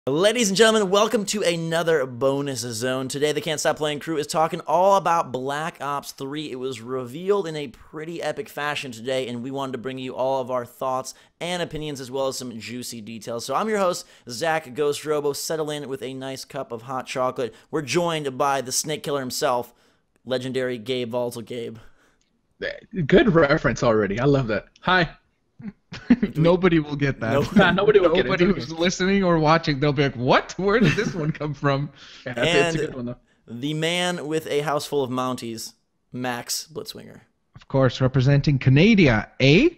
Ladies and gentlemen, welcome to another bonus zone. Today, the Can't Stop Playing crew is talking all about Black Ops 3. It was revealed in a pretty epic fashion today, and we wanted to bring you all of our thoughts and opinions as well as some juicy details. So I'm your host, Zach Ghost Robo. Settle in with a nice cup of hot chocolate. We're joined by the snake killer himself, legendary Gabe Volatile Gabe. Good reference already. I love that. Hi. Nobody will get that. Nobody will get it. Nobody who's listening or watching, they'll be like, "What? Where did this one come from?" Yeah, it's a good one, though. The man with a house full of Mounties, Max Blitzwinger. Of course, representing Canada, eh?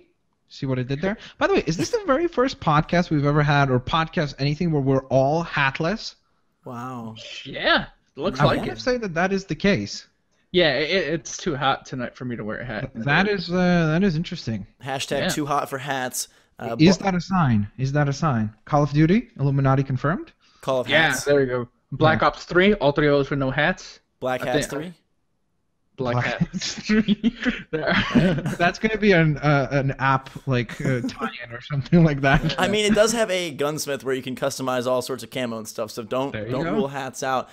See what I did there? By the way, is this the very first podcast we've ever had, or podcast anything where we're all hatless? Wow. Yeah, looks I like want it. to say that is the case. Yeah, it's too hot tonight for me to wear a hat. That is interesting. Hashtag too hot for hats. Is that a sign? Is that a sign? Call of Duty, Illuminati confirmed? Call of Yeah, Hats. there you go. Black Ops 3, all three of those with no hats. Black Hats 3. Black Hats 3. That's going to be an app like tie-in or something like that. I mean, it does have a gunsmith where you can customize all sorts of camo and stuff, so don't rule hats out.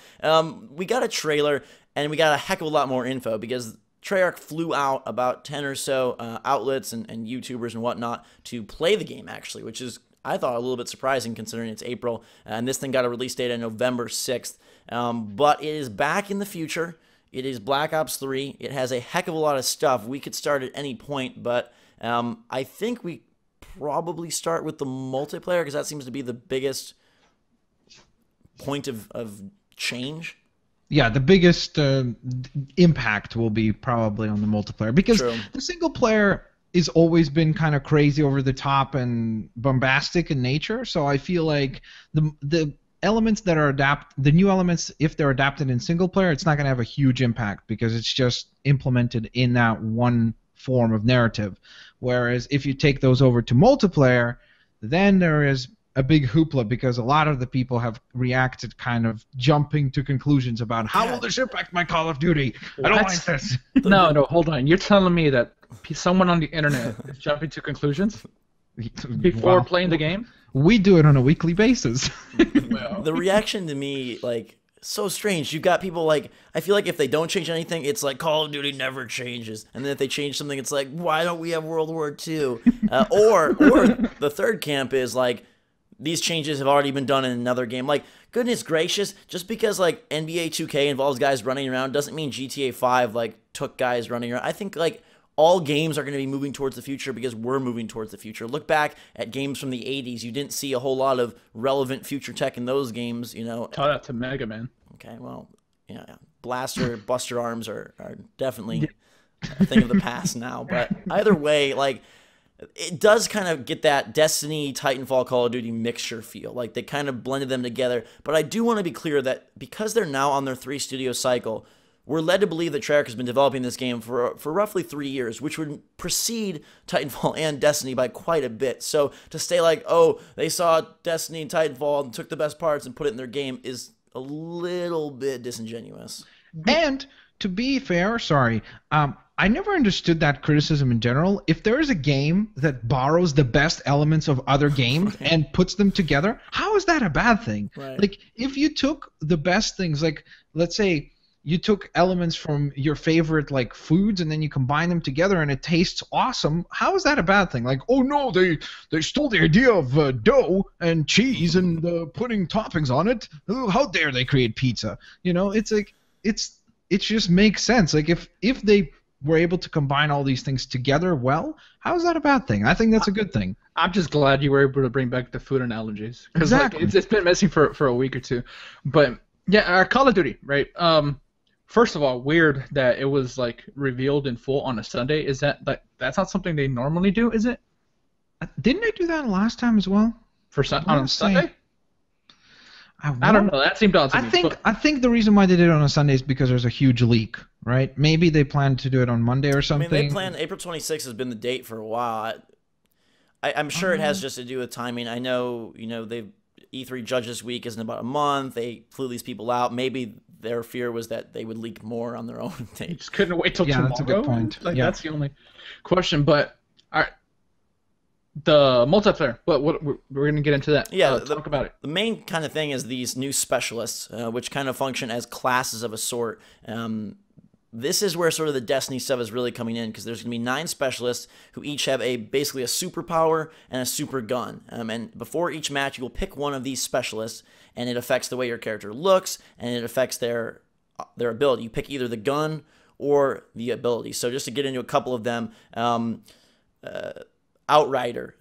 We got a trailer, and we got a heck of a lot more info because Treyarch flew out about 10 or so outlets and YouTubers and whatnot to play the game, actually, which is, I thought, a little bit surprising considering it's April, and this thing got a release date on November 6th. But it is back in the future. It is Black Ops 3. It has a heck of a lot of stuff. We could start at any point, but I think we probably start with the multiplayer because that seems to be the biggest point of change. Yeah, the biggest impact will be probably on the multiplayer because the single player has always been kind of crazy, over the top, and bombastic in nature. So I feel like the elements that are the new elements, if they're adapted in single player, it's not going to have a huge impact because it's just implemented in that one form of narrative. Whereas if you take those over to multiplayer, then there is a big hoopla because a lot of the people have reacted kind of jumping to conclusions about how will this impact my Call of Duty? I don't like this. No, hold on. You're telling me that someone on the internet is jumping to conclusions before playing the game? We do it on a weekly basis. The reaction to me, like, so strange. You've got people like, I feel like if they don't change anything, it's like Call of Duty never changes. And then if they change something, it's like, why don't we have World War II? Or the third camp is like, these changes have already been done in another game. Like, goodness gracious, just because like NBA 2K involves guys running around doesn't mean GTA 5 like took guys running around. I think like all games are going to be moving towards the future because we're moving towards the future. Look back at games from the 80s. You didn't see a whole lot of relevant future tech in those games, you know. Tell that to Mega Man. Okay, well, yeah, Blaster, Buster Arms are definitely a thing of the past now. But either way, like, it does kind of get that Destiny, Titanfall, Call of Duty mixture feel. Like, they kind of blended them together. But I do want to be clear that because they're now on their 3-studio cycle, we're led to believe that Treyarch has been developing this game for roughly 3 years, which would precede Titanfall and Destiny by quite a bit. So to say like, oh, they saw Destiny and Titanfall and took the best parts and put it in their game is a little bit disingenuous. And to be fair, I never understood that criticism in general. If there is a game that borrows the best elements of other games and puts them together, how is that a bad thing? Right. Like, if you took the best things, like, let's say you took elements from your favorite, like, foods and then you combine them together and it tastes awesome, how is that a bad thing? Like, oh no, they stole the idea of dough and cheese and putting toppings on it. Oh, how dare they create pizza? You know, it's like, it just makes sense. Like, if they were able to combine all these things together well, how is that a bad thing? I think that's a good thing. I'm just glad you were able to bring back the food analogies. Because Exactly. like, it's been messy for a week or two. But yeah, Call of Duty, right? First of all, weird that it was like revealed in full on a Sunday. Is that's not something they normally do, is it? Didn't they do that last time as well? On Sunday? I don't know. That seemed odd to me. I think the reason why they did it on a Sunday is because there's a huge leak, right? Maybe they planned to do it on Monday or something. I mean, they planned April 26th has been the date for a while. I'm sure it has just to do with timing. I know, E3 Judges Week isn't about a month. They flew these people out. Maybe their fear was that they would leak more on their own. They just couldn't wait till tomorrow. That's a good point. That's the only question. But all right, The multiplayer. What we're gonna get into that. Yeah, talk about it. The main kind of thing is these new specialists, which kind of function as classes of a sort. This is where sort of the Destiny stuff is really coming in, because there's going to be 9 specialists who each have basically a superpower and a super gun. And before each match, you will pick one of these specialists, and it affects the way your character looks, and it affects their ability. You pick either the gun or the ability. So just to get into a couple of them, Outrider.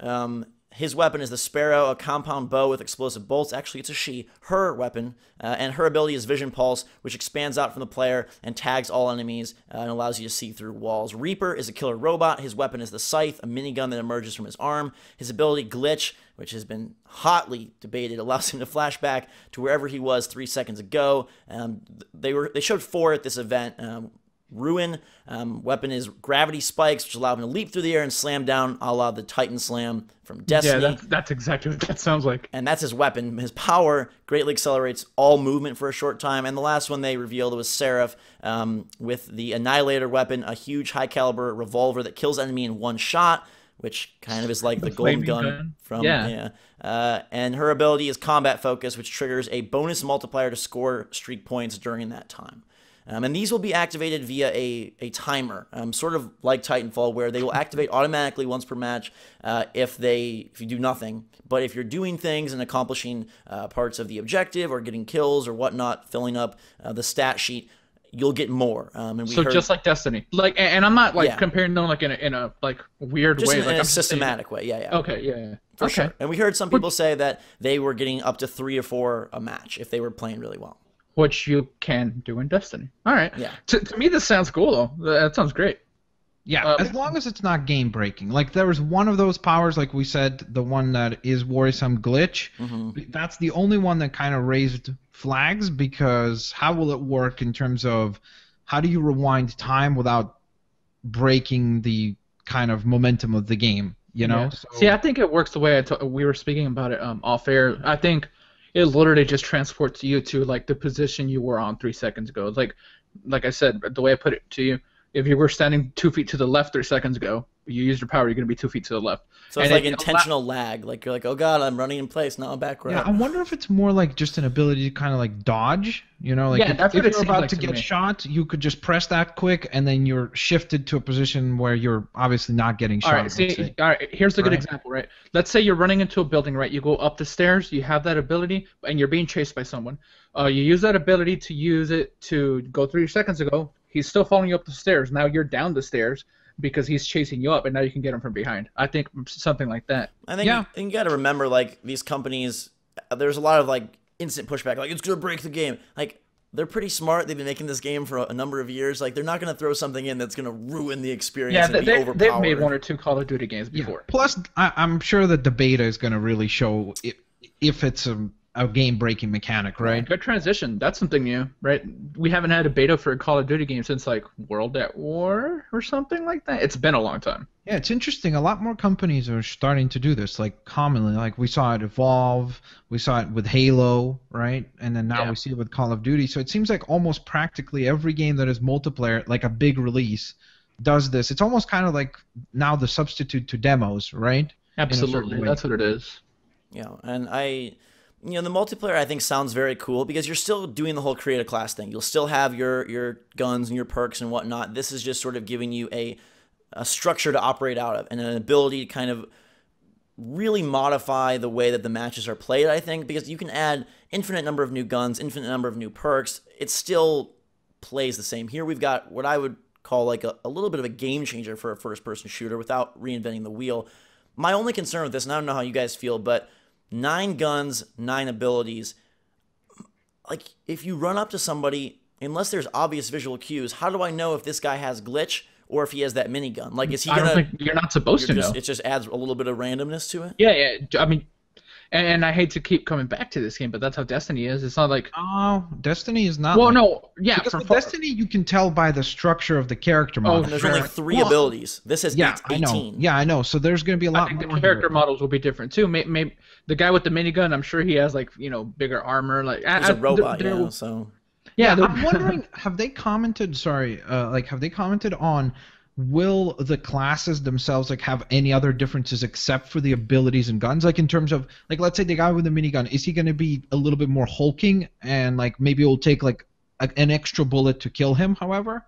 His weapon is the Sparrow, a compound bow with explosive bolts. Actually, it's a she. Her weapon, and her ability is Vision Pulse, which expands out from the player and tags all enemies and allows you to see through walls. Reaper is a killer robot. His weapon is the Scythe, a minigun that emerges from his arm. His ability, Glitch, which has been hotly debated, allows him to flash back to wherever he was 3 seconds ago. They showed 4 at this event. Ruin, weapon is gravity spikes, which allow him to leap through the air and slam down, a la the Titan Slam from Destiny. Yeah, that's exactly what that sounds like. And that's his weapon. His power greatly accelerates all movement for a short time. And the last one they revealed was Seraph, with the Annihilator weapon, a huge high-caliber revolver that kills enemy in one shot, which kind of is like the golden gun from and her ability is combat focus, which triggers a bonus multiplier to score streak points during that time. And these will be activated via a timer, sort of like Titanfall, where they will activate automatically once per match if you do nothing. But if you're doing things and accomplishing parts of the objective or getting kills or whatnot, filling up the stat sheet, you'll get more. Just like Destiny, and I'm not comparing them like in a weird way, in a systematic way. Yeah. Okay, yeah. For sure. And we heard some people say that they were getting up to 3 or 4 a match if they were playing really well. Which you can do in Destiny. All right. Yeah. To me, this sounds cool, though. That sounds great. Yeah, as long as it's not game breaking. Like, there was one of those powers, like we said, the one that is worrisome, Glitch. Mm-hmm. That's the only one that kind of raised flags, because how will it work in terms of how do you rewind time without breaking the kind of momentum of the game, you know? Yeah. So, see, I think it works the way we were speaking about it off air. I think it literally just transports you to like the position you were on 3 seconds ago. It's like I said, the way I put it to you, if you were standing 2 feet to the left 3 seconds ago, you used your power, you're going to be 2 feet to the left. So it's like intentional lag. Like you're like, oh god, I'm running in place, now I'm back right. Yeah, I wonder if it's more like just an ability to kind of like dodge. You know, like if you're about to get shot, you could just press that quick, and then you're shifted to a position where you're obviously not getting shot. All right, here's a good example, right? Let's say you're running into a building, right? You go up the stairs, you have that ability, and you're being chased by someone. You use that ability to use it to go 3 seconds ago. He's still following you up the stairs. Now you're down the stairs because he's chasing you up, and now you can get him from behind. I think something like that. I think you got to remember, like, these companies, there's a lot of, like, instant pushback. Like, it's going to break the game. Like, they're pretty smart. They've been making this game for a number of years. Like, they're not going to throw something in that's going to ruin the experience and be overpowered. They've made 1 or 2 Call of Duty games before. Yeah. Plus, I'm sure that the beta is going to really show if it's a game-breaking mechanic, right? Good transition. That's something new, right? We haven't had a beta for a Call of Duty game since, like, World at War or something like that. It's been a long time. Yeah, it's interesting. A lot more companies are starting to do this, like, commonly. Like, we saw it Evolve, we saw it with Halo, right? And then now we see it with Call of Duty. So it seems like almost practically every game that is multiplayer, like a big release, does this. It's almost kind of like now the substitute to demos, right? Absolutely. That's what it is. Yeah, and the multiplayer I think sounds very cool because you're still doing the whole create a class thing. You'll still have your guns and your perks and whatnot. This is just sort of giving you a structure to operate out of and an ability to kind of really modify the way that the matches are played, I think, because you can add infinite number of new guns, infinite number of new perks. It still plays the same. Here we've got what I would call like a little bit of a game changer for a first-person shooter without reinventing the wheel. My only concern with this, and I don't know how you guys feel, but 9 guns, 9 abilities. Like, if you run up to somebody, unless there's obvious visual cues, how do I know if this guy has glitch or if he has that minigun? Like, is he gonna? I don't think you're not supposed to know. It just adds a little bit of randomness to it. Yeah. I mean, and I hate to keep coming back to this game, but that's how Destiny is. It's not like Destiny is not. Well, no, yeah. Because with Destiny, you can tell by the structure of the character model. And there's only 3 abilities. This is 18. I know. Yeah, I know. So there's going to be a lot more. The character models will be different too. Maybe the guy with the minigun, I'm sure he has like bigger armor. Like he's a robot, so. Yeah, I'm wondering, have they commented? Sorry, have they commented on will the classes themselves like have any other differences except for the abilities and guns? Like in terms of like, let's say the guy with the minigun, is he going to be a little bit more hulking and like maybe it will take like an extra bullet to kill him? However,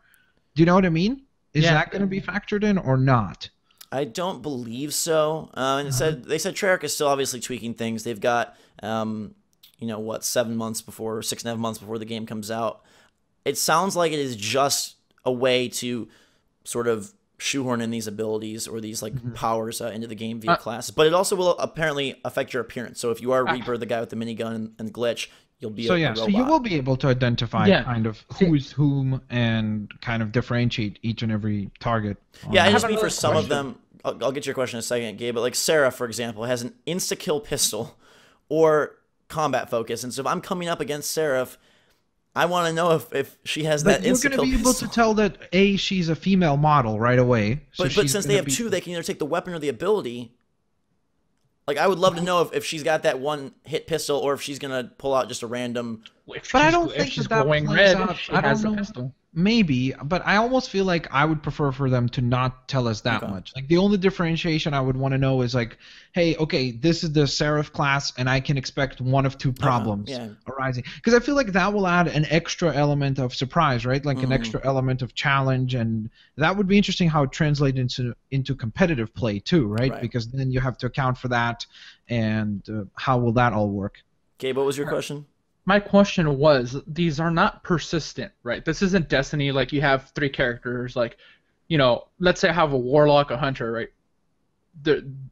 do you know what I mean? Is that going to be factored in or not? I don't believe so. And they said Treyarch is still obviously tweaking things. They've got 7 months before, 6.5 months before the game comes out. It sounds like it is just a way to sort of shoehorn in these abilities or these like powers into the game via classes, but it also will apparently affect your appearance. So if you are Reaper, the guy with the minigun and glitch, you'll be a robot. So you will be able to identify kind of who's whom and kind of differentiate each and every target. Yeah, I just mean for some of them. I'll get to your question in a second, Gabe. But like Sarah, for example, has an insta-kill pistol or combat focus, and so if I'm coming up against Seraph, I want to know if she has that insta-kill pistol. You're going to be able to tell that she's a female model right away. So but since they have two, they can either take the weapon or the ability. Like, I would love to know if she's got that one hit pistol or if she's going to pull out just a random... But I don't think that plays out. I don't know. Pistol. Maybe, but I almost feel like I would prefer for them to not tell us that much. Like, the only differentiation I would want to know is like, hey, okay, this is the Seraph class, and I can expect one of two problems arising. Because I feel like that will add an extra element of surprise, right? Like an extra element of challenge, and that would be interesting how it translates into competitive play too, right? Because then you have to account for that, and how will that all work? Gabe, what was your question? My question was, these are not persistent, right? This isn't Destiny, like you have 3 characters, like, let's say I have a Warlock, a Hunter, right?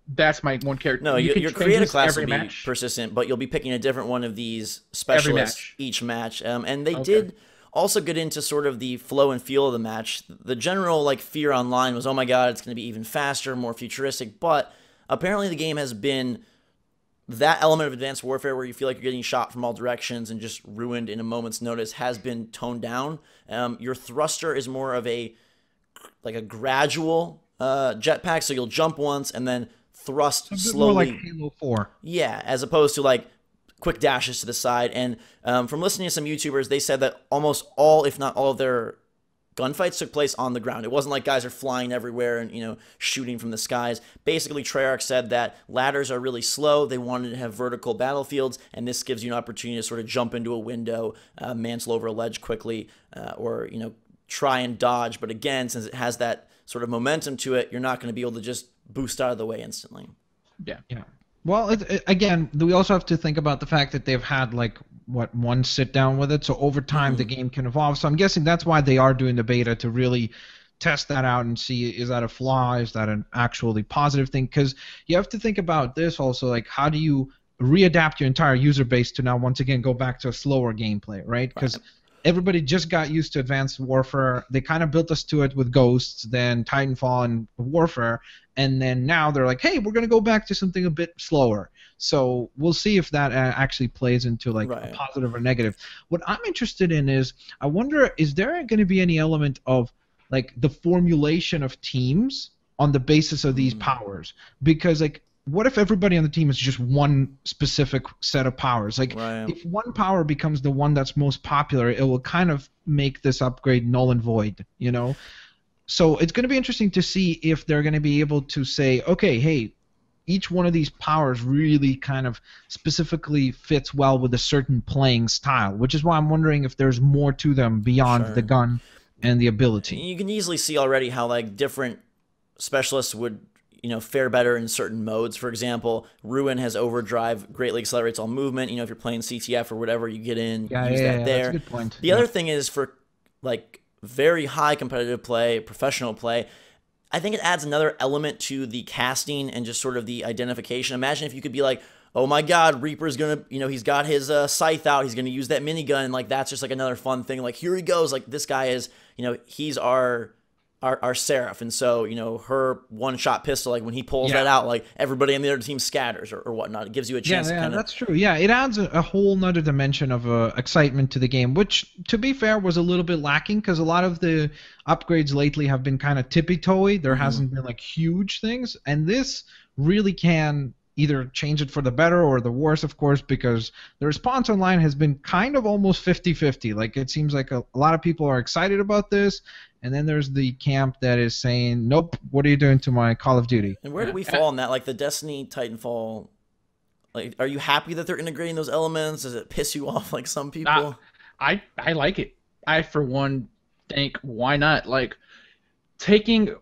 That's my one character. No, your creative class will be persistent, but you'll be picking a different one of these specialists each match. And they did also get into sort of the flow and feel of the match. The general like fear online was, oh my god, it's going to be even faster, more futuristic, but apparently the game has been... that element of Advanced Warfare where you feel like you're getting shot from all directions and just ruined in a moment's notice has been toned down. Your thruster is more of a gradual jetpack, so you'll jump once and then thrust slowly. More like Halo 4. Yeah, as opposed to like quick dashes to the side. And from listening to some YouTubers, they said that almost all, if not all of their gunfights took place on the ground. It wasn't like guys are flying everywhere and, shooting from the skies. Basically, Treyarch said that ladders are really slow. They wanted to have vertical battlefields, and this gives you an opportunity to sort of jump into a window, mantle over a ledge quickly, or, try and dodge. But again, since it has that sort of momentum to it, you're not going to be able to just boost out of the way instantly. Yeah. Well, again, we also have to think about the fact that they've had one sit down with it, so over time the game can evolve. So I'm guessing that's why they are doing the beta, to really test that out and see, is that a flaw, is that an actually positive thing? Because you have to think about this also, like how do you readapt your entire user base to now once again go back to a slower gameplay, right? Because everybody just got used to Advanced Warfare. They kind of built us to it with Ghosts, then Titanfall and Warfare, and then now they're like, hey, we're going to go back to something a bit slower. So we'll see if that actually plays into a positive or negative. What I'm interested in is, I wonder, is there going to be any element of like the formulation of teams on the basis of these powers? Because what if everybody on the team is just one specific set of powers? If one power becomes the one that's most popular, it will kind of make this upgrade null and void, So it's going to be interesting to see if they're going to be able to say, okay, hey, each one of these powers really kind of specifically fits well with a certain playing style, which is why I'm wondering if there's more to them beyond the gun and the ability. You can easily see already how different specialists would fare better in certain modes. For example, Ruin has overdrive, greatly accelerates all movement. If you're playing CTF or whatever, you get in, use that there. That's a good point. The other thing is for very high competitive play, professional play, I think it adds another element to the casting and just sort of the identification. Imagine if you could be like, oh my god, Reaper's gonna, he's got his scythe out, he's gonna use that minigun, and that's just another fun thing. Here he goes, this guy is, he's our Seraph, and so her one-shot pistol, when he pulls that out, everybody on the other team scatters or whatnot. It gives you a chance to kind of... that's true. Yeah, it adds a whole nother dimension of excitement to the game, which, to be fair, was a little bit lacking because a lot of the upgrades lately have been kind of tippy-toey. There hasn't been huge things, and this really can either change it for the better or the worse, of course, because the response online has been kind of almost 50-50. Like, it seems like a lot of people are excited about this, and then there's the camp that is saying, nope, what are you doing to my Call of Duty? And where do we fall on that? Like, the Destiny Titanfall, like, are you happy that they're integrating those elements? Does it piss you off like some people? I like it. I, for one, think, why not? Like, taking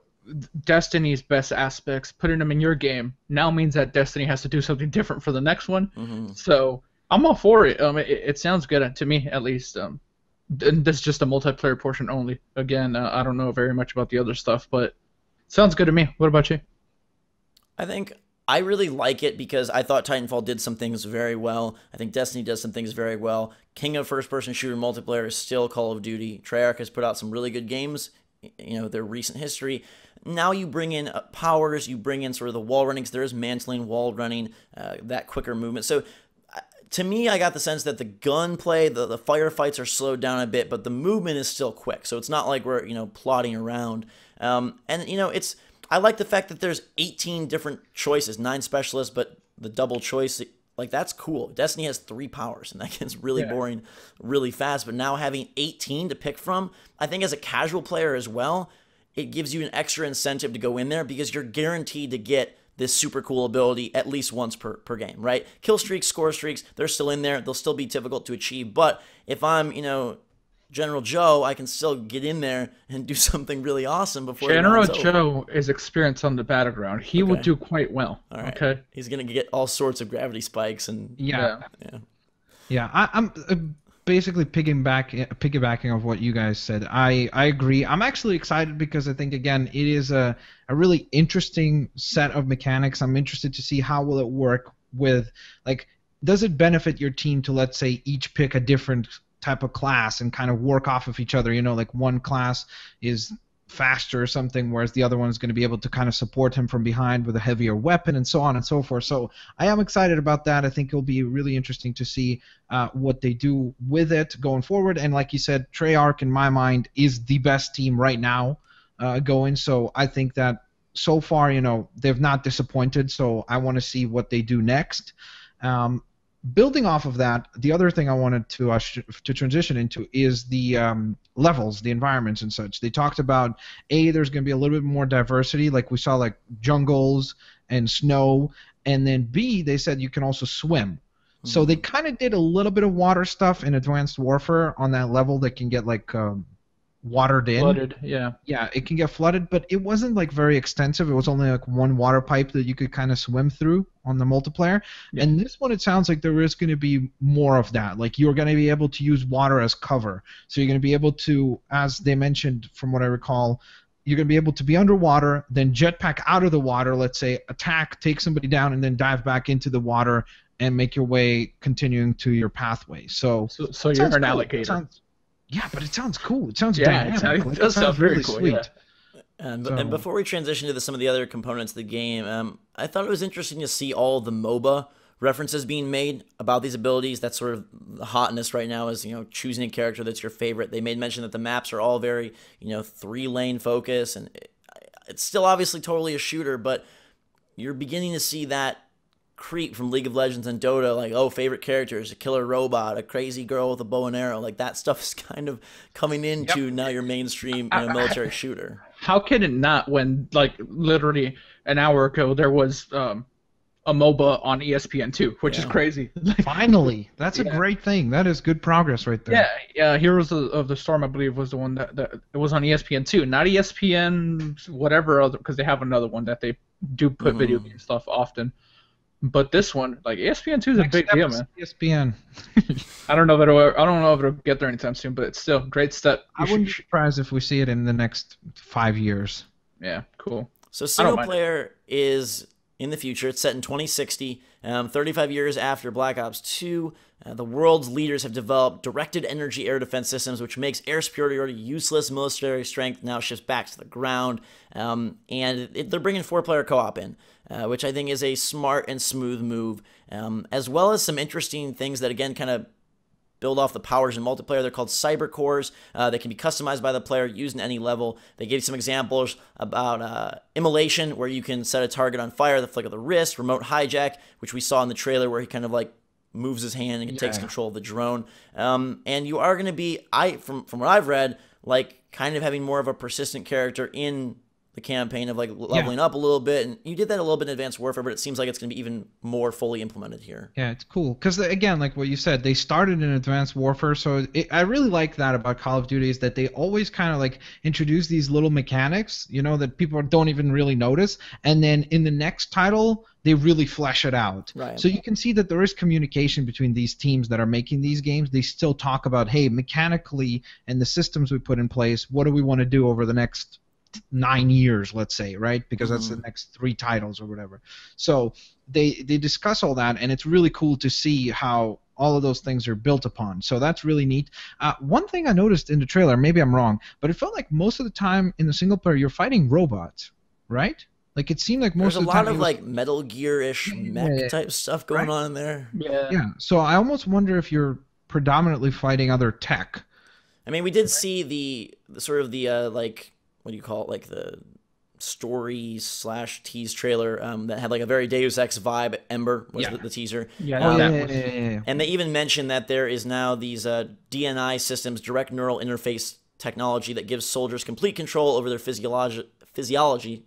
Destiny's best aspects, putting them in your game, now means that Destiny has to do something different for the next one. Mm-hmm. So I'm all for it. It sounds good to me, at least. And this is just a multiplayer portion only. Again, I don't know very much about the other stuff, but sounds good to me. What about you? I think I really like it because I thought Titanfall did some things very well. I think Destiny does some things very well. King of first-person shooter multiplayer is still Call of Duty. Treyarch has put out some really good games, you know, their recent history. Now you bring in powers, you bring in sort of the wall running, because there is mantling, wall running, that quicker movement. So to me, I got the sense that the gunplay, the firefights are slowed down a bit, but the movement is still quick. So it's not like we're, you know, plodding around. And, you know, I like the fact that there's 18 different choices, 9 specialists, but the double choice, like, that's cool. Destiny has 3 powers, and that gets really boring really fast. But now having 18 to pick from, I think as a casual player as well, it gives you an extra incentive to go in there because you're guaranteed to get this super cool ability at least once per game, right? Kill streaks, score streaks, they're still in there. They'll still be difficult to achieve. But if I'm, you know, General Joe, I can still get in there and do something really awesome before General Joe is experienced on the battleground. He would do quite well. All right. Okay. He's going to get all sorts of gravity spikes and Yeah. I'm basically piggybacking off what you guys said. I agree. I'm actually excited because I think, again, it is a really interesting set of mechanics. I'm interested to see how will it work with, like, does it benefit your team to, let's say, each pick a different type of class and kind of work off of each other? You know, like one class is faster or something, whereas the other one is going to be able to kind of support him from behind with a heavier weapon and so on and so forth. So I am excited about that. I think it'll be really interesting to see what they do with it going forward. And like you said, Treyarch, in my mind, is the best team right now going. So I think that so far, you know, they've not disappointed. So I want to see what they do next. Building off of that, the other thing I wanted to transition into is the levels, the environments and such. They talked about, there's going to be a little bit more diversity, like we saw, like jungles and snow, and then B, they said you can also swim. Mm-hmm. So they kind of did a little bit of water stuff in Advanced Warfare on that level that can get like watered in. Flooded, yeah. Yeah, it can get flooded, but it wasn't like very extensive. It was only like one water pipe that you could kind of swim through on the multiplayer. Yeah. And this one, it sounds like there is going to be more of that. Like, you're going to be able to use water as cover. So you're going to be able to, as they mentioned from what I recall, you're going to be able to be underwater, then jetpack out of the water, let's say, attack, take somebody down, and then dive back into the water and make your way continuing to your pathway. So you're an alligator. Yeah, but it sounds cool. It sounds dynamic. It does sound very cool, sweet. Yeah. And before we transition to some of the other components of the game, I thought it was interesting to see all the MOBA references being made about these abilities. That's sort of the hotness right now, is, you know, choosing a character that's your favorite. They made mention that the maps are all very, you know, 3-lane focus, and it's still obviously totally a shooter, but you're beginning to see that creep from League of Legends and Dota, like, oh, favorite characters, a killer robot, a crazy girl with a bow and arrow, like that stuff is kind of coming into now your mainstream, you know, military shooter. How can it not, when, like, literally an hour ago there was a MOBA on ESPN2, which is crazy. Finally, that's a great thing. That is good progress right there. Yeah, Heroes of the Storm, I believe, was the one that it was on ESPN2, not ESPN whatever other, because they have another one that they do put video game stuff often. But this one, like, ESPN2 is a big deal, man. ESPN. I don't know if it'll get there anytime soon, but it's still a great step. I wouldn't be surprised if we see it in the next 5 years. Yeah, cool. So single player is in the future. It's set in 2060, 35 years after Black Ops 2. The world's leaders have developed directed energy air defense systems, which makes air superiority useless. Military strength now shifts back to the ground. And they're bringing 4-player co-op in, which I think is a smart and smooth move, as well as some interesting things that, again, kind of build off the powers in multiplayer. They're called cyber cores. They can be customized by the player, used in any level. They gave some examples about immolation, where you can set a target on fire, the flick of the wrist, remote hijack, which we saw in the trailer where he kind of like moves his hand and takes control of the drone. And you are going to be, from what I've read, like kind of having more of a persistent character in the campaign of like leveling up a little bit, and you did that a little bit in Advanced Warfare, but it seems like it's going to be even more fully implemented here. Yeah, it's cool because again, like what you said, they started in Advanced Warfare, so I really like that about Call of Duty is that they always kind of like introduce these little mechanics, you know, that people don't even really notice, and then in the next title they really flesh it out. Right. So you can see that there is communication between these teams that are making these games. They still talk about, hey, mechanically and the systems we put in place, what do we want to do over the next 9 years, let's say, right? Because that's the next 3 titles or whatever. So they discuss all that, and it's really cool to see how all of those things are built upon. So that's really neat. One thing I noticed in the trailer, maybe I'm wrong, but it felt like most of the time in the single player you're fighting robots, right? Like it seemed like most of the time there's a lot of like Metal Gear-ish mech type stuff going on in there. Yeah. So I almost wonder if you're predominantly fighting other tech. I mean, we did see the sort of the like, what do you call it, like the story/tease trailer that had like a very Deus Ex vibe. Ember was the teaser. And they even mentioned that there is now these DNI systems, direct neural interface technology, that gives soldiers complete control over their physiology.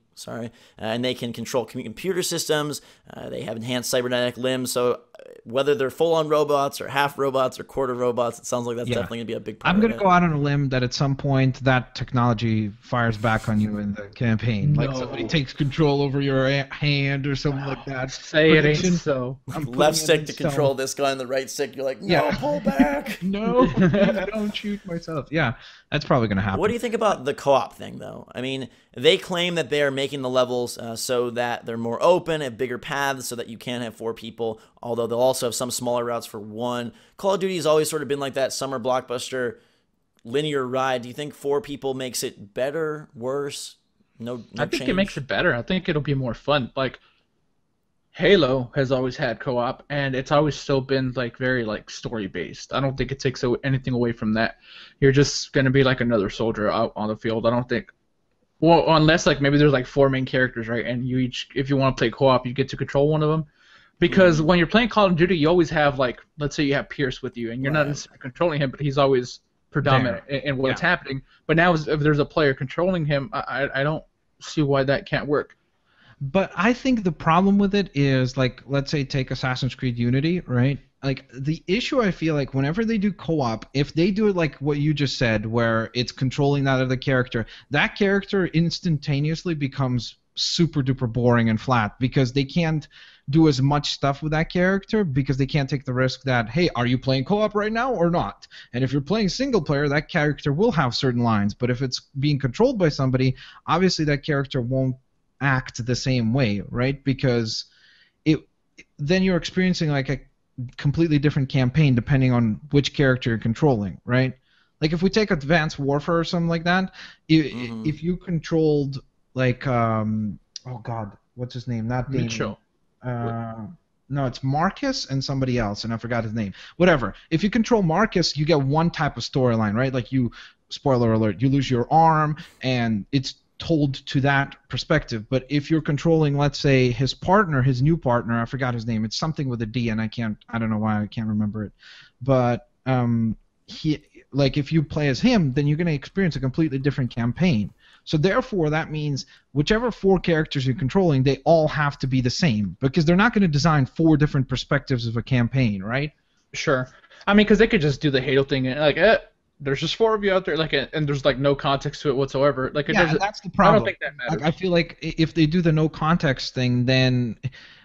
And they can control computer systems. They have enhanced cybernetic limbs. So whether they're full-on robots or half robots or quarter robots, it sounds like that's definitely going to be a big part I'm going to go out on a limb that at some point that technology fires back on you in the campaign. Like somebody takes control over your hand or something like that. Say it ain't so. Left stick to control this guy, and the right stick, you're like, no, pull back. No, I don't shoot myself. Yeah, that's probably going to happen. What do you think about the co-op thing, though? I mean, they claim that they are making the levels so that they're more open, have bigger paths, so that you can have 4 people, although they'll also have some smaller routes for 1. Call of Duty has always sort of been like that summer blockbuster linear ride. Do you think 4 people makes it better, worse? No I think change? It makes it better. I think it'll be more fun. Like, Halo has always had co-op, and it's always still been like very like story-based. I don't think it takes anything away from that. You're just going to be like another soldier out on the field. I don't think... Well, unless like maybe there's like 4 main characters, right? And you each, if you want to play co-op, you get to control one of them. Because when you're playing Call of Duty, you always have like, let's say you have Pierce with you, and you're not necessarily controlling him, but he's always predominant in what's happening. But now, if there's a player controlling him, I don't see why that can't work. But I think the problem with it is, like, let's say take Assassin's Creed Unity, right? Like, the issue I feel like whenever they do co-op, if they do it like what you just said, where it's controlling that other character, that character instantaneously becomes super duper boring and flat because they can't do as much stuff with that character because they can't take the risk that, hey, are you playing co-op right now or not? And if you're playing single player, that character will have certain lines, but if it's being controlled by somebody, obviously that character won't act the same way, right? Because then you're experiencing like a completely different campaign depending on which character you're controlling, right? Like if we take Advanced Warfare or something like that, if you controlled like oh god, what's his name? Not Mitchell. No, it's Marcus and somebody else, and I forgot his name. Whatever. If you control Marcus, you get one type of storyline, right? Like you, spoiler alert, you lose your arm, and it's told to that perspective. But if you're controlling, let's say, his partner, his new partner, I forgot his name. It's something with a D, and I don't know why I can't remember it. But if you play as him, then you're going to experience a completely different campaign. So therefore, that means whichever 4 characters you're controlling, they all have to be the same because they're not going to design 4 different perspectives of a campaign, right? Sure. I mean, because they could just do the Halo thing and like, there's just 4 of you out there, like, and there's like no context to it whatsoever. Like, and that's the problem. I don't think that matters. Like, I feel like if they do the no context thing, then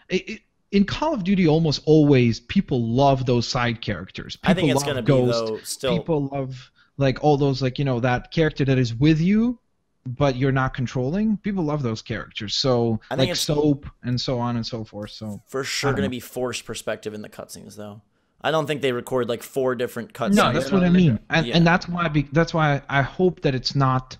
in Call of Duty, almost always people love those side characters. People I think it's going to be though still. People love like all those that character that is with you, but you're not controlling. People love those characters. So I think it's Soap and so on and so forth. So for sure going to be forced perspective in the cutscenes though. I don't think they record like 4 different cutscenes. No, that's what I mean, and that's why I hope that it's not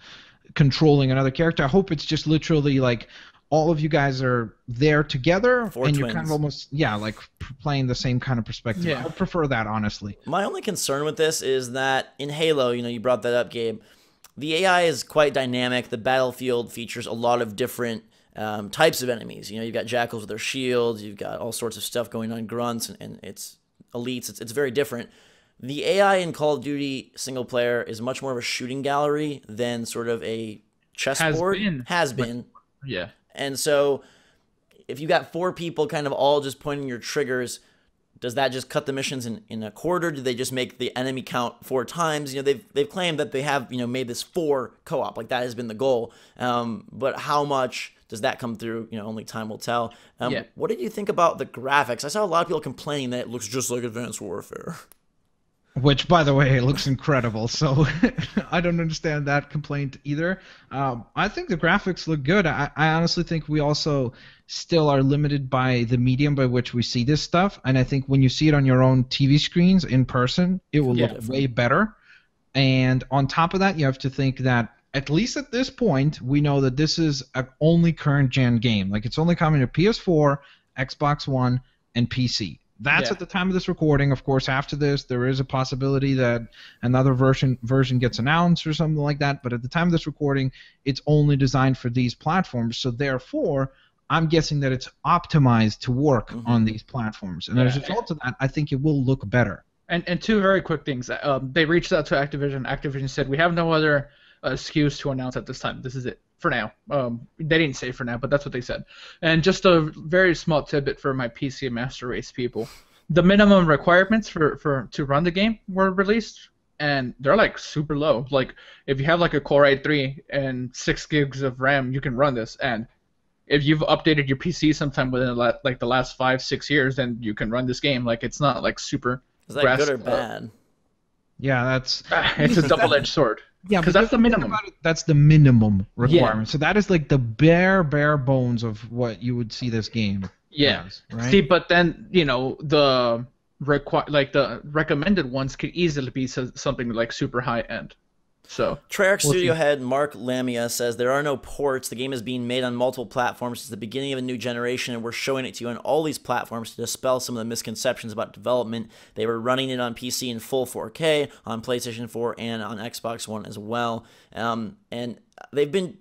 controlling another character. I hope it's just literally like, all of you guys are there together, Four and twins. you're kind of almost like playing the same kind of perspective. Yeah. I prefer that, honestly. My only concern with this is that in Halo, you brought that up, Gabe. The AI is quite dynamic. The battlefield features a lot of different types of enemies. You've got jackals with their shields. You've got all sorts of stuff going on, grunts, and it's elites. It's very different. The AI in Call of Duty single player is much more of a shooting gallery than sort of a chessboard. Has been. Yeah. And so if you got 4 people kind of all just pointing your triggers, does that just cut the missions in a quarter? Do they just make the enemy count 4 times? They've claimed that they have made this 4 co-op, like that has been the goal. But how much does that come through? Only time will tell. What did you think about the graphics? I saw a lot of people complaining that it looks just like Advanced Warfare. Which, by the way, looks incredible. So I don't understand that complaint either. I think the graphics look good. I honestly think we also still are limited by the medium by which we see this stuff. And I think when you see it on your own TV screens in person, it will look way better. And on top of that, you have to think that at least at this point, we know that this is an only current gen game. Like, it's only coming to PS4, Xbox One, and PC. That's at the time of this recording. Of course, after this, there is a possibility that another version gets announced or something like that. But at the time of this recording, it's only designed for these platforms. So therefore, I'm guessing that it's optimized to work on these platforms. And as a result of that, I think it will look better. And 2 very quick things. They reached out to Activision. Activision said, we have no other SKUs to announce at this time. This is it for now. They didn't say for now, but that's what they said. And just a very small tidbit for my PC Master Race people. The minimum requirements to run the game were released, and they're like super low. Like, if you have like a Core i3 and 6 gigs of RAM, you can run this. And if you've updated your PC sometime within like the last 5-6 years, then you can run this game. Like, it's not like super. Is that good or bad? Yeah, that's. It's a double-edged sword. Yeah, because that's the minimum. That's the minimum requirement. Yeah. So that is like the bare bones of what you would see this game. Yeah. As, right? See, but then the recommended ones could easily be something like super high end. So Treyarch studio head Mark Lamia says there are no ports. The game is being made on multiple platforms. It's the beginning of a new generation, and we're showing it to you on all these platforms to dispel some of the misconceptions about development. They were running it on PC in full 4K, on PlayStation 4, and on Xbox One as well. And they've been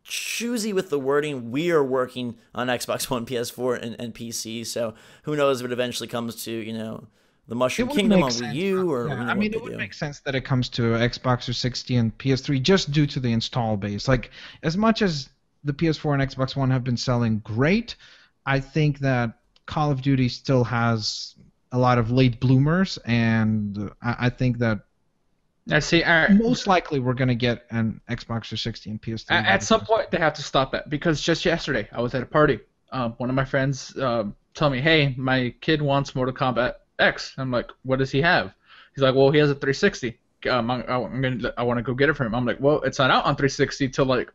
choosy with the wording. We are working on Xbox One, PS4, and PC. So who knows if it eventually comes to the Mushroom Kingdom on Wii U, or I mean, it would make sense that it comes to Xbox 360 and PS3 just due to the install base. Like, as much as the PS4 and Xbox One have been selling great, I think that Call of Duty still has a lot of late bloomers, and I think that most likely we're going to get an Xbox 360 and PS3. At some point, they have to stop that, because just yesterday I was at a party. One of my friends told me, "Hey, my kid wants Mortal Kombat X." I'm like, "What does he have?" He's like, "Well, he has a 360. I want to go get it for him." I'm like, "Well, it's not out on 360 till like,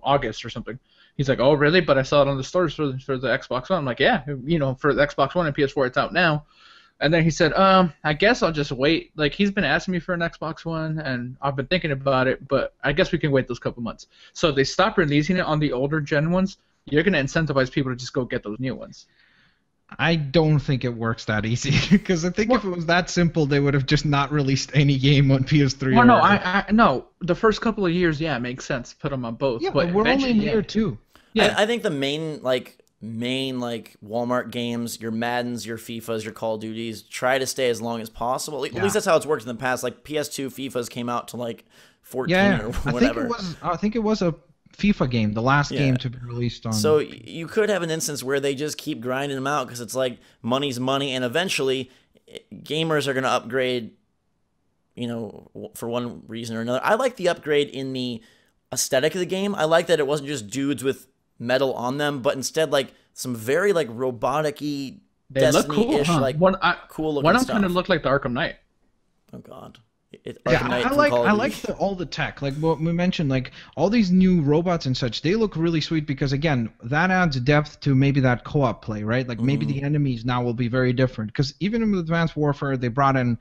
August or something." He's like, "Oh, really? But I saw it on the stores for the Xbox One." I'm like, "Yeah, for the Xbox One and PS4, it's out now." And then he said, "I guess I'll just wait." Like, he's been asking me for an Xbox One, and I've been thinking about it, but I guess we can wait those couple months. So if they stop releasing it on the older gen ones, you're going to incentivize people to just go get those new ones. I don't think it works that easy, because I think if it was that simple, they would have just not released any game on PS3. Well, no, no. The first couple of years, it makes sense to put them on both. Yeah, but we're only in year 2. Yeah, I think the main Walmart games, your Maddens, your FIFAs, your Call of Duties, try to stay as long as possible. At least that's how it's worked in the past. Like, PS2 FIFAs came out to like 14 or whatever. I think it was a FIFA game, the last game to be released on. So you could have an instance where they just keep grinding them out, because it's like money's money, and eventually gamers are going to upgrade, for one reason or another. I like the upgrade in the aesthetic of the game. I like that it wasn't just dudes with metal on them, but instead like some very like robotic-y, Destiny-ish, cool, cool looking stuff. Why not stuff. Kind of look like the Arkham Knight? Oh God. I like all the tech, like what we mentioned, like all these new robots and such. They look really sweet, because again, that adds depth to maybe that co-op play, right? Like maybe the enemies now will be very different, because even in Advanced Warfare, they brought in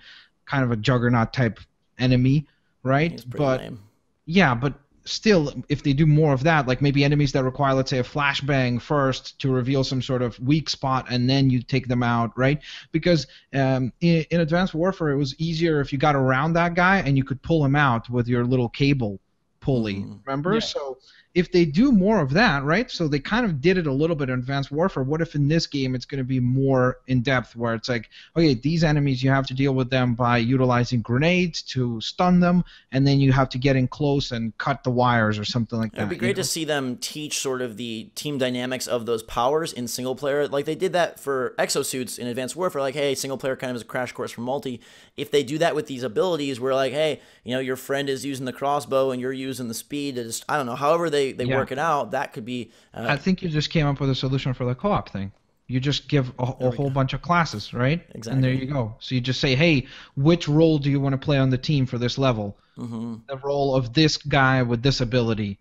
kind of a Juggernaut type enemy, right? But lame. Yeah, but still, if they do more of that, like maybe enemies that require, let's say, a flashbang first to reveal some sort of weak spot, and then you take them out, right? Because in Advanced Warfare, it was easier if you got around that guy and you could pull him out with your little cable pulley, remember? Yeah. So if they do more of that, right? So they kind of did it a little bit in Advanced Warfare. What if in this game it's going to be more in depth, where it's like, okay, these enemies, you have to deal with them by utilizing grenades to stun them, and then you have to get in close and cut the wires or something like that. It'd be great to see them teach sort of the team dynamics of those powers in single player. Like they did that for exosuits in Advanced Warfare. Like, hey, single player kind of is a crash course for multi. If they do that with these abilities, where like, hey, you know, your friend is using the crossbow and you're using the speed to just, I don't know, however they work it out, that could be... I think you just came up with a solution for the co-op thing. You just give a whole bunch of classes, right? Exactly. And there you go. So you just say, hey, which role do you want to play on the team for this level? The role of this guy with this ability.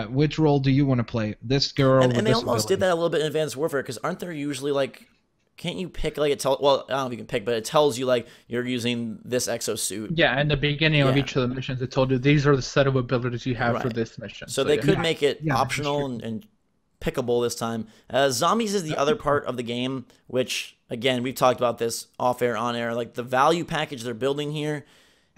Which role do you want to play? This girl with this ability. And they almost did that a little bit in Advanced Warfare, because aren't there usually like... Can't you pick, like, well, I don't know if you can pick, but it tells you, like, you're using this exosuit. Yeah, in the beginning of each of the missions, it told you these are the set of abilities you have for this mission. So they could make it optional and pickable this time. Zombies is the other part of the game, which, again, we've talked about this off-air, on-air. Like, the value package they're building here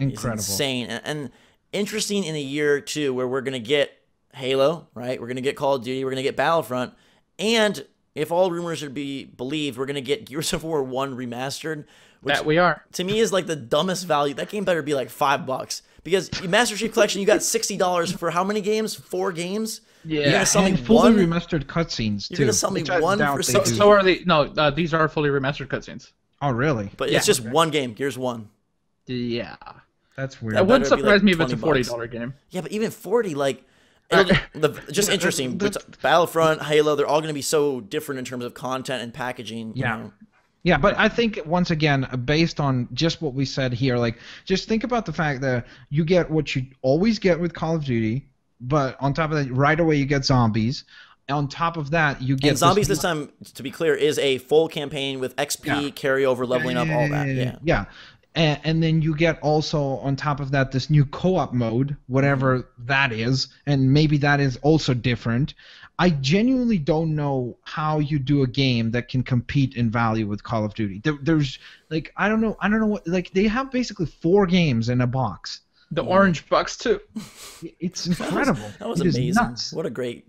is insane. And interesting in a year or two where we're going to get Halo, right? We're going to get Call of Duty. We're going to get Battlefront. And... if all rumors are to be believed, we're going to get Gears of War 1 remastered. Which, that we are. To me, is like the dumbest value. That game better be like $5. Because Master Chief Collection, you got $60 for how many games? 4 games? Yeah, you're gonna sell me fully remastered cutscenes, too. You're going to sell me one for $60. So are they... No, these are fully remastered cutscenes. Oh, really? But it's just one game, Gears 1. Yeah. That's weird. It wouldn't surprise me if it's a $40 game. Yeah, but even 40, like... just interesting. Battlefront, Halo, they're all going to be so different in terms of content and packaging. You know? Yeah, but I think, once again, based on just what we said here, like, just think about the fact that you get what you always get with Call of Duty, but on top of that, right away you get zombies. On top of that, you get... And zombies this time, to be clear, is a full campaign with XP, carryover, leveling up, all that. Yeah. And then you get also, on top of that, this new co-op mode, whatever that is, and maybe that is also different. I genuinely don't know how you do a game that can compete in value with Call of Duty. There's, like, I don't know what, like, they have basically 4 games in a box. The orange box, too. It's incredible. That was amazing. Nuts. What a great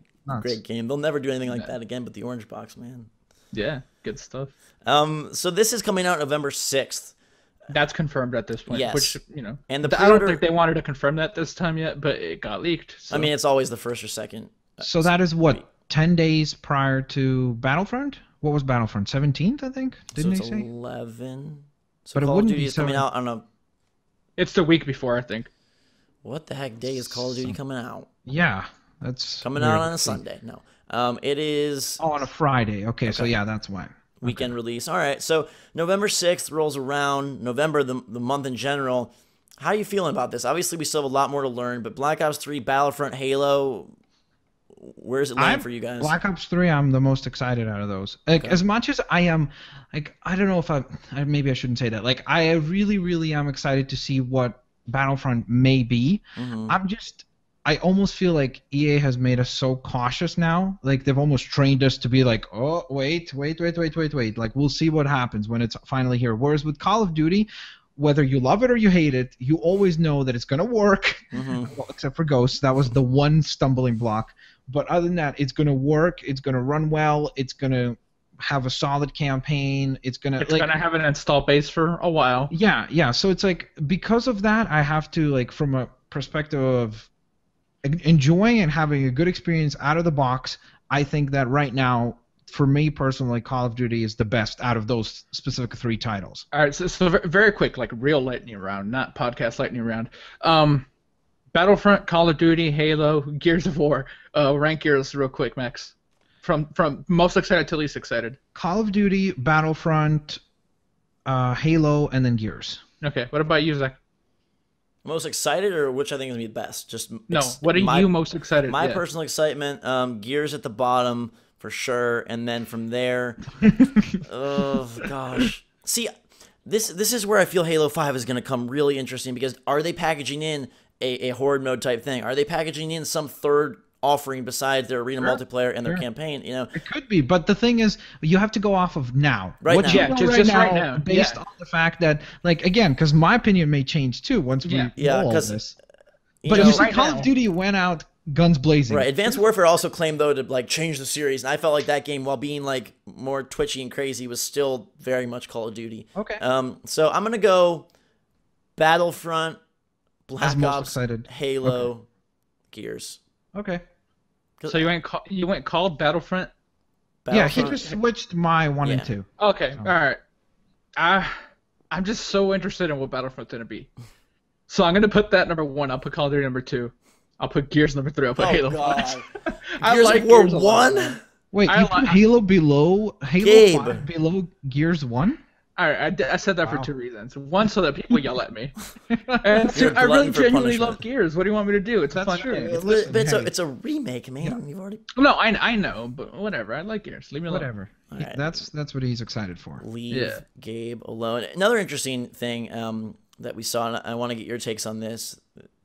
game. They'll never do anything like that again, but the orange box, man. Yeah, good stuff. So this is coming out November 6th. That's confirmed at this point. Yes. Which, you know, and I don't think they wanted to confirm that this time yet, but it got leaked. So. I mean, it's always the first or second. So that is what, 10 days prior to Battlefront? What was Battlefront? 17th, I think? Didn't they say? 11. So but Call of Duty is coming out on a... It's the week before, I think. What the heck day is Call of Duty coming out? Yeah, that's coming out on a Sunday. No, it is. Oh, on a Friday. Okay, so yeah, that's why. Weekend release. All right, so November 6th rolls around. November, the month in general. How are you feeling about this? Obviously, we still have a lot more to learn, but Black Ops 3, Battlefront, Halo, where is it laying for you guys? Black Ops 3, I'm the most excited out of those. Like, as much as I am, like, I don't know if maybe I shouldn't say that. Like, I really, really am excited to see what Battlefront may be. I almost feel like EA has made us so cautious now. Like, they've almost trained us to be like, oh, wait. Like, we'll see what happens when it's finally here. Whereas with Call of Duty, whether you love it or you hate it, you always know that it's going to work. Well, except for Ghosts. That was the one stumbling block. But other than that, it's going to work. It's going to run well. It's going to have a solid campaign. It's going to have an install base for a while. Yeah. So it's like, because of that, I have to, like, from a perspective of enjoying and having a good experience out of the box, I think that right now, for me personally, Call of Duty is the best out of those specific 3 titles. All right, so very quick, like real lightning round, not podcast lightning round. Battlefront, Call of Duty, Halo, Gears of War. Rank yours real quick, Max. From most excited to least excited. Call of Duty, Battlefront, Halo, and then Gears. Okay, what about you, Zach? Most excited, or which I think is going to be the best? What are you most excited? My personal excitement, Gears at the bottom for sure, and then from there, oh gosh. See, this is where I feel Halo 5 is going to come really interesting, because are they packaging in a horde mode type thing? Are they packaging in some third offering besides their arena multiplayer and their campaign? You know, it could be, but the thing is, you have to go off of now. Right what now. you know just right now, based on the fact that, like, again, because my opinion may change too once we know all this. But you see, Call of Duty went out guns blazing. Right. Advanced Warfare also claimed though to like change the series, and I felt like that game, while being like more twitchy and crazy, was still very much Call of Duty. Okay. So I'm gonna go Battlefront, Black Ops, Halo, Gears. Okay. So you went called Battlefront? Yeah, he just switched my 1 and 2. Okay, all right. I'm just so interested in what Battlefront's gonna be. So I'm gonna put that number 1. I'll put Call of Duty number 2. I'll put Gears number 3. I'll put Halo 5. I like Gears 1. Wait, you put Halo below Halo 5 below Gears 1? All right, I said that for 2 reasons. One, so that people yell at me. And two, I really genuinely love Gears. What do you want me to do? It's a fun game. But it's a remake, man. Yeah. You've already. No, I know, but whatever. I like Gears. Leave me alone. Whatever. Right. That's what he's excited for. Leave Gabe alone. Another interesting thing that we saw, and I want to get your takes on this.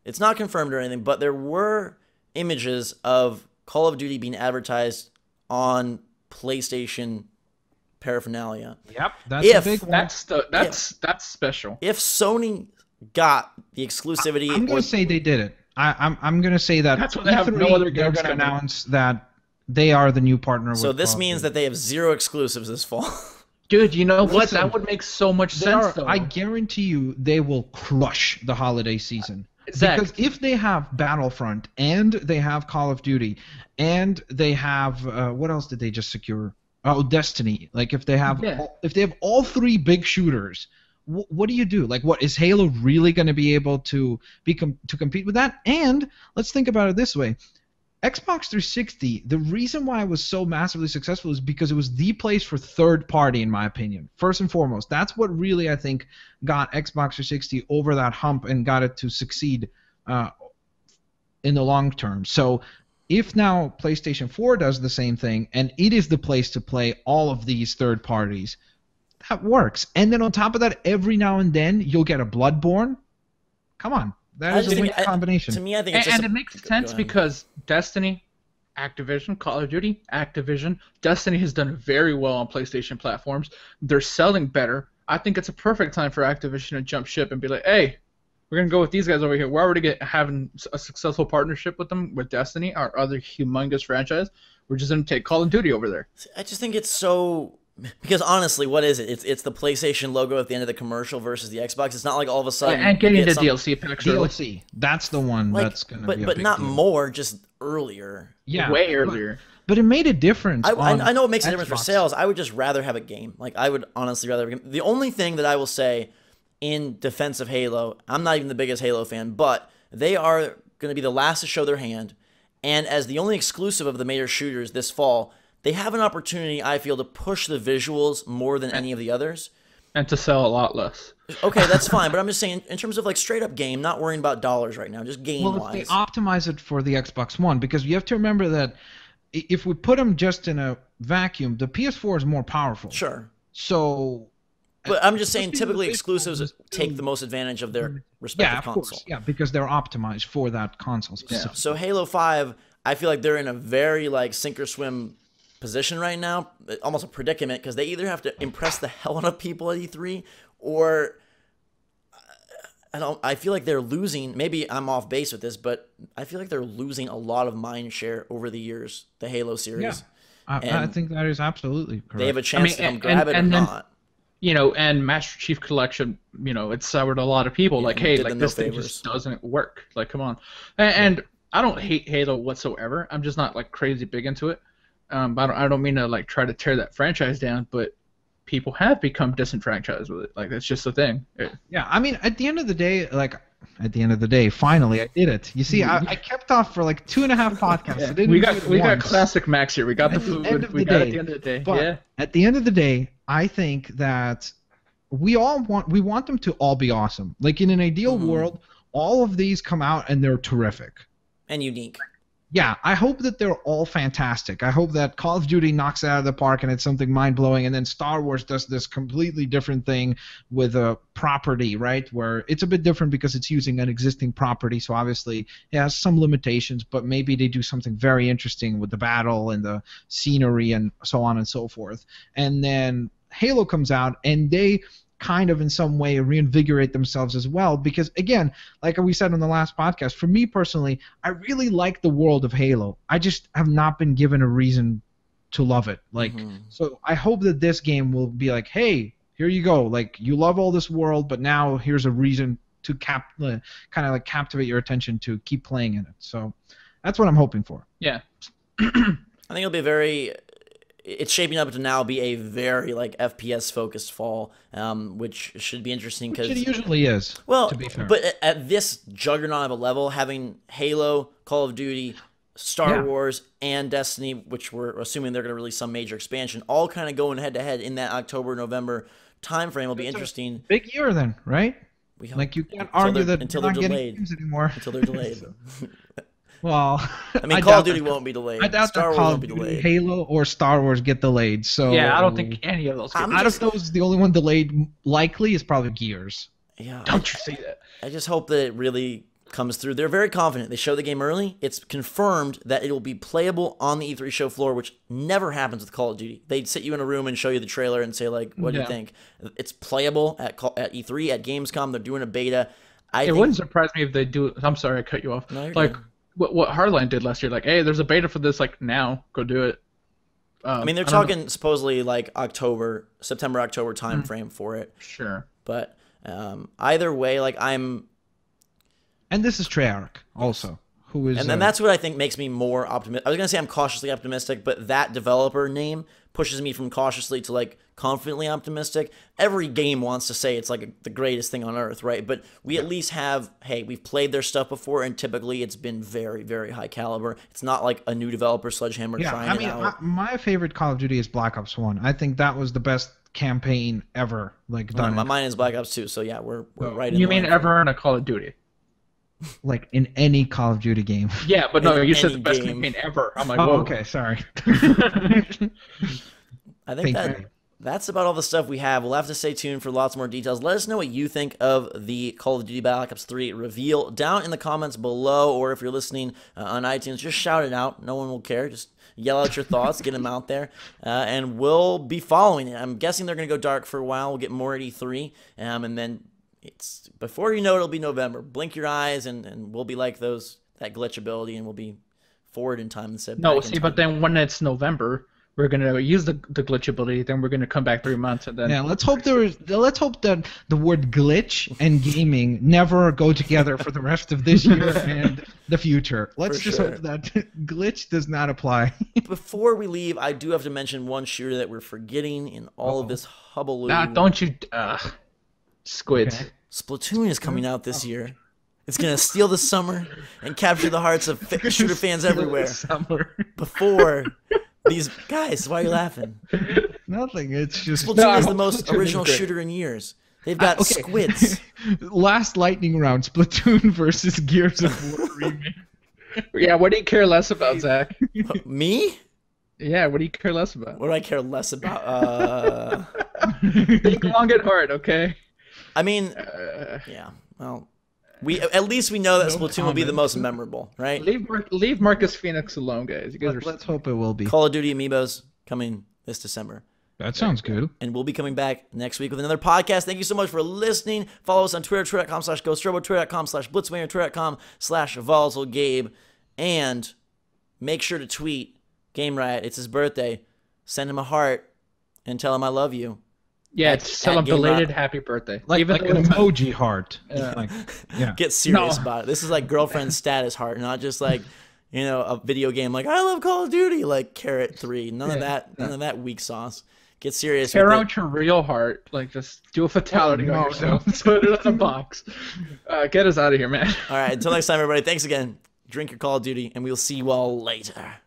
It's not confirmed or anything, but there were images of Call of Duty being advertised on PlayStation paraphernalia. Yep, that's a big one. That's special. If Sony got the exclusivity, I'm going to say they did it. I'm going to say that that's when they have no other games. They're going to announce that they are the new partner. So this means that they have 0 exclusives this fall. Dude, you know what? That would make so much sense. I guarantee you, they will crush the holiday season. Exactly. Because if they have Battlefront and they have Call of Duty and they have what else did they just secure? Oh, Destiny. Like if they have all 3 big shooters, what do you do? Like, what is Halo really going to be able to compete with that? And let's think about it this way: Xbox 360. The reason why it was so massively successful is because it was the place for third party, in my opinion. First and foremost, that's what really I think got Xbox 360 over that hump and got it to succeed in the long term. So if now PlayStation 4 does the same thing, and it is the place to play all of these third parties, that works. And then on top of that, every now and then you'll get a Bloodborne. Come on, that is a winning combination. To me, I think it's just it makes sense because Destiny, Activision, Call of Duty, Activision, Destiny has done very well on PlayStation platforms. They're selling better. I think it's a perfect time for Activision to jump ship and be like, hey, we're going to go with these guys over here. We're already having a successful partnership with them, with Destiny, our other humongous franchise. We're just going to take Call of Duty over there. I just think it's so... Because honestly, what is it? It's the PlayStation logo at the end of the commercial versus the Xbox. It's not like all of a sudden... And getting the DLC packs. DLC. That's the one that's going to be a But big not deal. more, just earlier. Yeah. Way earlier. But it made a difference. I know it makes a difference for Xbox. sales. I would just rather have a game. Like, I would honestly rather have a game. The only thing that I will say in defense of Halo, I'm not even the biggest Halo fan, but they are going to be the last to show their hand. And as the only exclusive of the major shooters this fall, they have an opportunity, I feel, to push the visuals more than any of the others. And to sell a lot less. Okay, that's fine. But I'm just saying, in terms of like straight up game, not worrying about dollars right now, just game-wise. Well, if they optimize it for the Xbox One, because you have to remember that if we put them just in a vacuum, the PS4 is more powerful. Sure. So... But I'm just saying, typically exclusives take the most advantage of their respective console. Course. Yeah, because they're optimized for that console specifically. Yeah. So Halo 5, I feel like they're in a very like sink or swim position right now, almost a predicament, because they either have to impress the hell out of people at E3, or I feel like they're losing. Maybe I'm off base with this, but I feel like they're losing a lot of mind share over the years. The Halo series. Yeah, I think that is absolutely correct. They have a chance to come grab it or not. You know, and Master Chief Collection, you know, it soured a lot of people. Like, hey, like this thing just doesn't work. Like, come on. And I don't hate Halo whatsoever. I'm just not like crazy big into it. But I don't mean to like try to tear that franchise down, but people have become disenfranchised with it. Like, that's just the thing. Yeah, I mean, at the end of the day, finally, I did it. You see, I kept off for like 2.5 podcasts. Yeah. We got classic Max here. We got the food. We got it at the end of the day. But at the end of the day, I think that we want them to all be awesome. Like in an ideal world, all of these come out and they're terrific and unique. yeah, I hope that they're all fantastic. I hope that Call of Duty knocks it out of the park and it's something mind-blowing, and then Star Wars does this completely different thing with a property, right, where it's a bit different because it's using an existing property, so obviously it has some limitations, but maybe they do something very interesting with the battle and the scenery and so on and so forth. And then Halo comes out, and they kind of in some way reinvigorate themselves as well, because again, like we said on the last podcast, for me personally, I really like the world of Halo. I just have not been given a reason to love it. Like, so I hope that this game will be like, hey, here you go, like you love all this world, but now here's a reason to kind of like captivate your attention to keep playing in it. So that's what I'm hoping for. Yeah. I think it'll be it's shaping up to now be a very like FPS focused fall, which should be interesting because it usually is. Well, to be fair. But at this juggernaut of a level, having Halo, Call of Duty, Star Wars, and Destiny, which we're assuming they're going to release some major expansion, all kind of going head to head in that October-November timeframe will be interesting. Big year then, right? Like you can't argue that until they're they're not delayed getting games anymore. Until they're delayed. Well, I mean, Call of Duty won't be delayed. I doubt Star Wars Call won't of be Duty, delayed. Halo or Star Wars get delayed. So yeah, I don't think any of those. Out of those, the only one delayed likely is probably Gears. Yeah. Don't you say that? I just hope that it really comes through. They're very confident. They show the game early. It's confirmed that it will be playable on the E3 show floor, which never happens with Call of Duty. They'd sit you in a room and show you the trailer and say, like, what do you think? It's playable at E3, at Gamescom. They're doing a beta. It wouldn't surprise me if they do. I'm sorry, I cut you off. No, like what Hardline did last year. Like, hey, there's a beta for this. Like, now, go do it. I mean, they're talking supposedly like September, October time frame for it. Sure. But either way, like And this is Treyarch also, who is. And then that's what I think makes me more optimistic. I was gonna say I'm cautiously optimistic, but that developer name pushes me from cautiously to like confidently optimistic. Every game wants to say it's like the greatest thing on earth, right? But we at least have, hey, we've played their stuff before, and typically it's been very, very high caliber. It's not like a new developer, Sledgehammer, trying it out. My favorite Call of Duty is Black Ops 1. I think that was the best campaign ever, like done. Mine is Black Ops 2, so yeah, we're right in You mean ever in a Call of Duty? Like in any Call of Duty game. Yeah, but no, you said the best campaign ever. I'm like, whoa. Okay, sorry. I think that's about all the stuff we have. We'll have to stay tuned for lots more details. Let us know what you think of the Call of Duty Black Ops 3 reveal down in the comments below, or if you're listening on iTunes, just shout it out. No one will care. Just yell out your thoughts, get them out there, and we'll be following it. I'm guessing they're going to go dark for a while. We'll get more at E3, and then it's before you know it'll be November. Blink your eyes, and we'll be like that glitch ability, and we'll be forward in time instead. No, see, but then when it's November, we're gonna use the glitch ability. Then we're gonna come back 3 months, and then let's hope that the word glitch and gaming never go together for the rest of this year and the future. Let's just hope that glitch does not apply. Before we leave, I do have to mention one shooter that we're forgetting in all of this hullabaloo. Nah, don't you, squids. Okay. Splatoon is coming out this year. It's gonna steal the summer and capture the hearts of shooter fans everywhere. Before these guys, why are you laughing? Nothing. It's just Splatoon is the most original shooter in years. They've got squids. Last lightning round: Splatoon versus Gears of War remake. Yeah, what do you care less about, Zach? Me? Yeah, what do you care less about? What do I care less about? Think long and hard, okay? I mean, yeah. Well, at least we know that Splatoon will be the most memorable, right? Leave Marcus Phoenix alone, guys. You guys let's hope it will be. Call of Duty Amiibos coming this December. That sounds good. And we'll be coming back next week with another podcast. Thank you so much for listening. Follow us on Twitter, twitter.com/GhostRobo, twitter.com/BlitzWayne, twitter.com/VolatileGabe. And make sure to tweet Game Riot. It's his birthday. Send him a heart and tell him I love you. Yeah, tell him belated happy birthday. Like an emoji heart. Get serious about it. This is like girlfriend status heart, not just like, a video game like I love Call of Duty, like Carrot 3. None of that weak sauce. Get serious. Tear out your real heart. Like, just do a fatality on yourself. Put it in a box. Get us out of here, man. All right, until next time, everybody. Thanks again. Drink your Call of Duty, and we'll see you all later.